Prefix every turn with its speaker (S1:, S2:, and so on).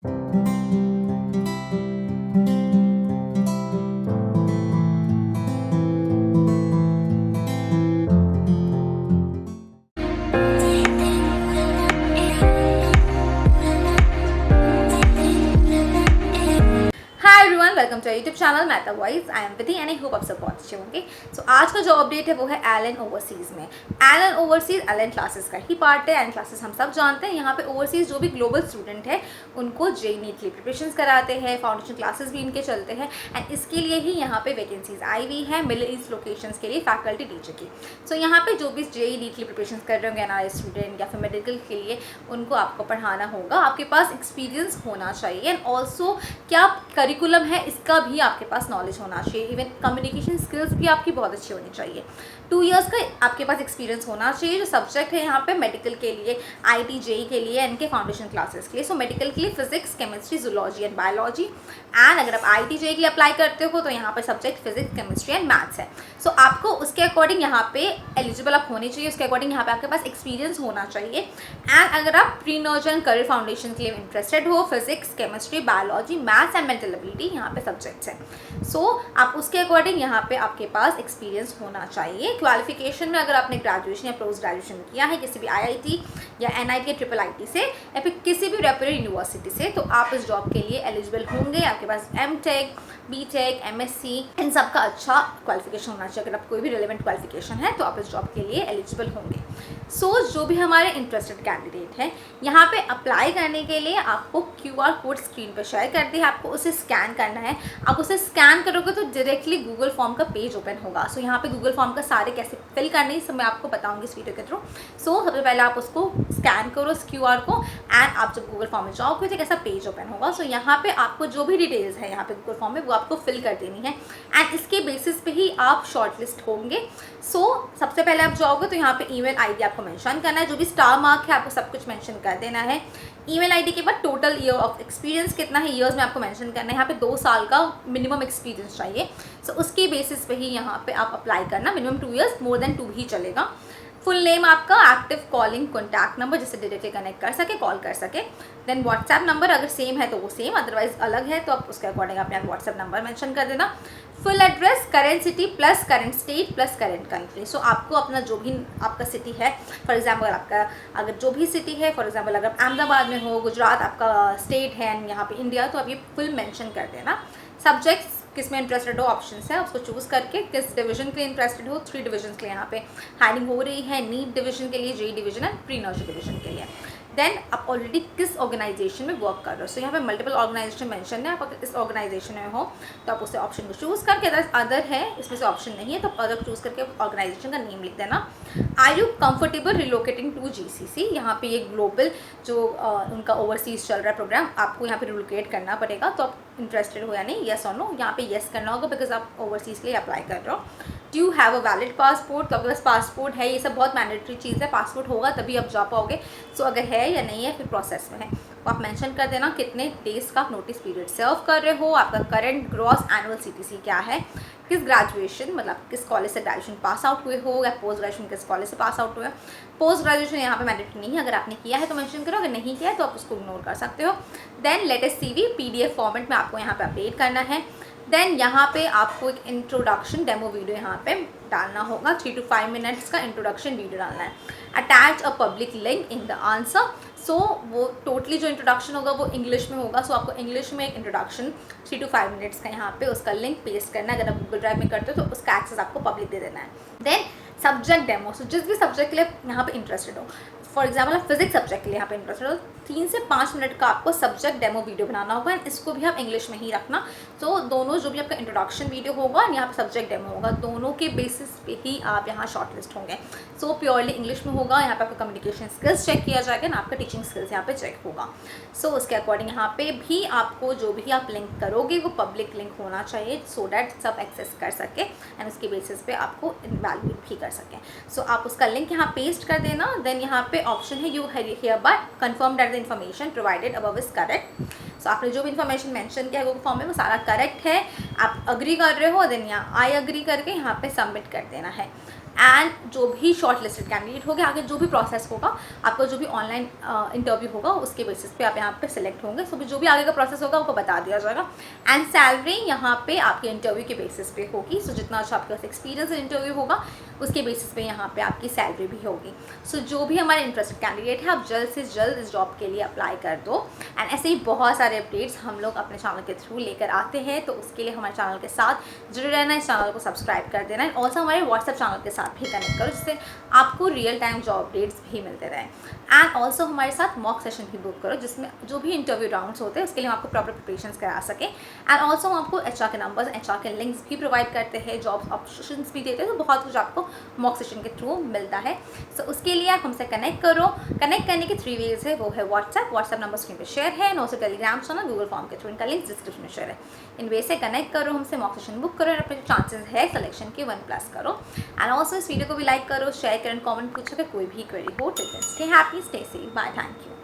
S1: Hi everyone, welcome to YouTube channel Meta Voice. I am Vidhi and I hope आप सब बहुत अच्छे होंगे। सो आज का जो अपडेट है वो है एलन ओवरसीज़ में। एलन ओवरसीज़ एलन क्लासेस का ही पार्ट है। एलन क्लासेस हम सब जानते हैं, यहाँ पे ओवरसीज़ जो भी ग्लोबल स्टूडेंट है उनको जेईई नीट के लिए प्रिपरेशन कराते हैं, फाउंडेशन क्लासेस भी इनके चलते हैं एंड इसके लिए ही यहाँ पे वैकेंसीज आई हुई है मिडिल ईस्ट लोकेशंस के लिए फैकल्टी टीचर की। सो यहाँ पे जो भी जेईई नीट के लिए प्रिपरेशन कर रहे होंगे एनआरआई स्टूडेंट या फिर मेडिकल के लिए, उनको आपको पढ़ाना होगा। आपके पास एक्सपीरियंस होना चाहिए एंड ऑल्सो क्या करिकुलम है इसका भी आपके पास नॉलेज होना चाहिए। इवन कम्युनिकेशन स्किल्स भी आपकी बहुत अच्छी होनी चाहिए। 2 इयर्स का आपके पास एक्सपीरियंस होना चाहिए। जो सब्जेक्ट है यहाँ पे मेडिकल के लिए, आईटी जेईई के लिए, इनके फाउंडेशन क्लासेस के लिए। सो मेडिकल के लिए physics, chemistry, zoology and biology and अगर आप आईटी जेईई के लिए अप्लाई करते हो तो यहाँ पर subject physics, chemistry and maths है। सो आपको उसके अकॉर्डिंग यहाँ पे एलिजिबल आप होने चाहिए, उसके अकॉर्डिंग यहाँ पे आपके पास एक्सपीरियंस होना चाहिए। एंड अगर आप pre nurture and career foundation के लिए इंटरेस्टेड हो, physics, chemistry, biology, maths and mental ability यहाँ पे सब्जेक्ट्स हैं। सो आप उसके अकॉर्डिंग यहाँ पे आपके पास एक्सपीरियंस होना चाहिए। क्वालिफिकेशन में अगर आपने ग्रेजुएशन या पोस्ट ग्रेजुएशन किया है किसी भी आईआईटी या एनआईटी या ट्रिपल आईटी से या फिर किसी भी रेप्यूटेड यूनिवर्सिटी से, तो आप इस जॉब के लिए एलिजिबल होंगे। आपके पास एमटेक, बीटेक, एमएससी इन सब का अच्छा क्वालिफिकेशन होना चाहिए। अगर आप कोई भी रिलेवेंट क्वालिफिकेशन है तो आप इस जॉब के लिए एलिजिबल होंगे। सो जो भी हमारे इंटरेस्टेड कैंडिडेट हैं, यहाँ पे अप्लाई करने के लिए आपको क्यूआर कोड स्क्रीन पर शेयर कर दिया है, आपको उसे स्कैन करना है। आप उसे स्कैन करोगे तो डायरेक्टली गूगल फॉर्म का पेज ओपन होगा। सो यहाँ पे गूगल फॉर्म का सारे कैसे फिल करने हैं सब मैं आपको बताऊँगी इस वीडियो के थ्रू। सो सबसे पहले आप उसको स्कैन करो इस क्यूआर को एंड आप जब गूगल फॉर्म में जाओगे तो कैसा पेज ओपन होगा। सो यहाँ पे आपको जो भी डिटेल्स है यहाँ पे गूगल फॉर्म में वो आपको फिल कर देनी है एंड इसके बेसिस पे ही आप शॉर्टलिस्ट होंगे। सो सबसे पहले आप जाओगे तो यहाँ पे ईमेल आईडी आपको मेंशन करना है, जो भी स्टार मार्क है आपको सब कुछ मेंशन कर देना है। ईमेल आईडी के बाद टोटल ईयर ऑफ एक्सपीरियंस कितना है ईयर्स में आपको मेंशन करना है। यहाँ पे 2 साल का मिनिमम एक्सपीरियंस चाहिए। सो उसकी बेसिस पे ही यहाँ पे आप अप्लाई करना। मिनिमम 2 इयर्स, मोर देन 2 ही चलेगा। फुल नेम आपका, एक्टिव कॉलिंग कॉन्टैक्ट नंबर जिससे डायरेक्टली कनेक्ट कर सके, कॉल कर सके। देन व्हाट्सएप नंबर अगर सेम है तो वो सेम, अदरवाइज अलग है तो आप उसके अकॉर्डिंग अपने व्हाट्सएप नंबर मेंशन कर देना। Full address, current city plus current state plus current country. So आपको अपना जो भी आपका सिटी है, फॉर एग्जाम्पल आपका अगर जो भी सिटी है, फॉर एग्जाम्पल अगर अहमदाबाद में हो, गुजरात आपका स्टेट है एंड यहाँ पे इंडिया, तो आप ये फुल मेंशन कर देना। सब्जेक्ट्स किस में इंटरेस्टेड हो, ऑप्शंस है उसको चूज़ करके, किस डिवीजन के लिए इंटरेस्टेड हो। 3 डिवीजन के लिए यहाँ पे हायरिंग हो रही है, नीट डिवीजन के लिए, JEE division and pre nurture division के लिए। देन आप ऑलरेडी किस ऑर्गेनाइजेशन में वर्क कर रहे हो। सो यहाँ पे मल्टीपल ऑर्गेनाइजेशन मेंशन है। आप अगर इस ऑर्गेनाइजेशन में हो तो आप उसे ऑप्शन को चूज़ करके, अदर अदर है इसमें से ऑप्शन नहीं है तो अदर चूज़ करके ऑर्गेनाइजेशन का नेम लिख देना। Are you comfortable relocating to GCC. यहाँ पे ये ग्लोबल जो उनका ओवरसीज चल रहा है प्रोग्राम, आपको यहाँ पे रिलोकेट करना पड़ेगा। तो आप इंटरेस्टेड हो या नहीं, येस और नो, यहाँ पे येस करना होगा बिकॉज आप ओवरसीज़ के लिए अप्लाई कर रहे हो। Do you have a valid passport. तो आपके पास पासपोर्ट है, ये सब बहुत मैंडेटरी चीज़ है। पासपोर्ट होगा तभी आप जा पाओगे। सो अगर है या नहीं है फिर प्रोसेस में है, तो आप मेंशन कर देना कितने डेज़ का नोटिस पीरियड सर्व कर रहे हो, आपका करंट ग्रॉस एनुअल सीटीसी क्या है, किस ग्रेजुएशन मतलब किस कॉलेज से ग्रेजुएशन पास आउट हुए हो या पोस्ट ग्रेजुएशन किस कॉलेज से पास आउट हुए। पोस्ट ग्रेजुएशन यहाँ पे मैंडेटरी नहीं है, अगर आपने किया है तो मेंशन करो, अगर नहीं किया है तो आप उसको इग्नोर कर सकते हो। Then latest CV PDF format में आपको यहाँ पे अपडेट करना है। देन यहाँ पे आपको एक इंट्रोडक्शन डेमो वीडियो यहाँ पे डालना होगा, 3 to 5 मिनट्स का इंट्रोडक्शन वीडियो डालना है। Attach a public link in the answer. So वो टोटली जो इंट्रोडक्शन होगा वो इंग्लिश में होगा। सो आपको इंग्लिश में एक इंट्रोडक्शन 3 to 5 मिनट्स का यहाँ पे उसका लिंक पेस्ट करना है। अगर आप गूगल ड्राइव में करते हो तो उसका एक्सेस आपको पब्लिक दे देना है। Then subject demo. सो जिस भी सब्जेक्ट के लिए यहाँ पे इंटरेस्टेड हो, फॉर एग्जाम्पल आप फिजिक्स सब्जेक्ट के लिए यहाँ पे इंटरेस्टेड हो, 3 से 5 मिनट का आपको सब्जेक्ट डेमो वीडियो बनाना होगा एंड इसको भी आप इंग्लिश में ही रखना। तो दोनों जो भी आपका इंट्रोडक्शन वीडियो होगा और यहाँ पे सब्जेक्ट डेमो होगा, दोनों के बेसिस पे ही आप यहाँ शॉर्टलिस्ट होंगे। सो प्योरली इंग्लिश में होगा। यहाँ पे आपका कम्युनिकेशन स्किल्स चेक किया जाएगा ना, आपका टीचिंग स्किल्स यहाँ पे चेक होगा। सो उसके अकॉर्डिंग यहाँ पे भी आपको जो भी आप लिंक करोगे वो पब्लिक लिंक होना चाहिए, सो डैट सब एक्सेस कर सके एंड उसके बेसिस पे आपको इनवैल्यूएट भी कर सकें। सो आप उसका लिंक यहाँ पेस्ट कर देना। देन यहाँ पे ऑप्शन है you hereby confirm that the information provided above is correct। सो आपने जो भी इन्फॉर्मेशन मेंशन किया है गूगल फॉर्म में वो सारा करेक्ट है, आप अग्री कर रहे हो। देन यहाँ आई अग्री करके यहाँ पे सबमिट कर देना है। एंड जो भी शॉर्ट लिस्टेड कैंडिडेट होंगे, आगे जो भी प्रोसेस होगा, आपका जो भी ऑनलाइन इंटरव्यू होगा उसके बेसिस पे आप यहाँ पे सिलेक्ट होंगे। सो जो भी आगे का प्रोसेस होगा आपको बता दिया जाएगा। एंड सैलरी यहाँ पे आपके इंटरव्यू के बेसिस पे होगी। सो जितना अच्छा आपके पास एक्सपीरियंस इंटरव्यू होगा उसके बेसिस पे यहाँ पे आपकी सैलरी भी होगी। सो जो भी हमारे इंटरेस्टेड कैंडिडेट है, आप जल्द से जल्द इस जॉब के लिए अप्लाई कर दो। एंड ऐसे ही बहुत सारे अपडेट्स हम लोग अपने चैनल के थ्रू लेकर आते हैं, तो उसके लिए हमारे चैनल के साथ जुड़े रहना, इस चैनल को सब्सक्राइब कर देना। एंड ऑल्सो हमारे व्हाट्सएप चैनल के साथ भी कनेक्ट करो, जिससे आपको रियल टाइम जॉब अपडेट्स भी मिलते रहें। एंड ऑल्सो हमारे साथ मॉक सेशन भी बुक करो, जिसमें जो भी इंटरव्यू राउंड्स होते हैं उसके लिए हम आपको प्रॉपर प्रिपरेशन करा सकें। एंड ऑल्सो हम आपको HR के नंबर्स, HR के लिंक्स भी प्रोवाइड करते हैं, जॉब ऑप्शन भी देते हैं, तो बहुत कुछ आपको मॉक सेशन के थ्रू मिलता है। सो उसके लिए आप हमसे कनेक्ट करो। कनेक्ट करने के 3 वेज है, वो है व्हाट्सएप नंबर स्क्रीन पे शेयर है, नो से टेलीग्राम चैनल, गूगल फॉर्म के थ्रू, इनका लिंक डिस्क्रिप्शन में शेयर है। इन वे से कनेक्ट करो हमसे, मॉक सेशन बुक करो और अपने चांसेस है सिलेक्शन के 1+ करो। एंड ऑल्सो इस वीडियो को भी लाइक करो, शेयर करो, कमेंट पूछो कि कोई भी क्वेरी हो। Till then stay happy, stay safe, bye, thank you.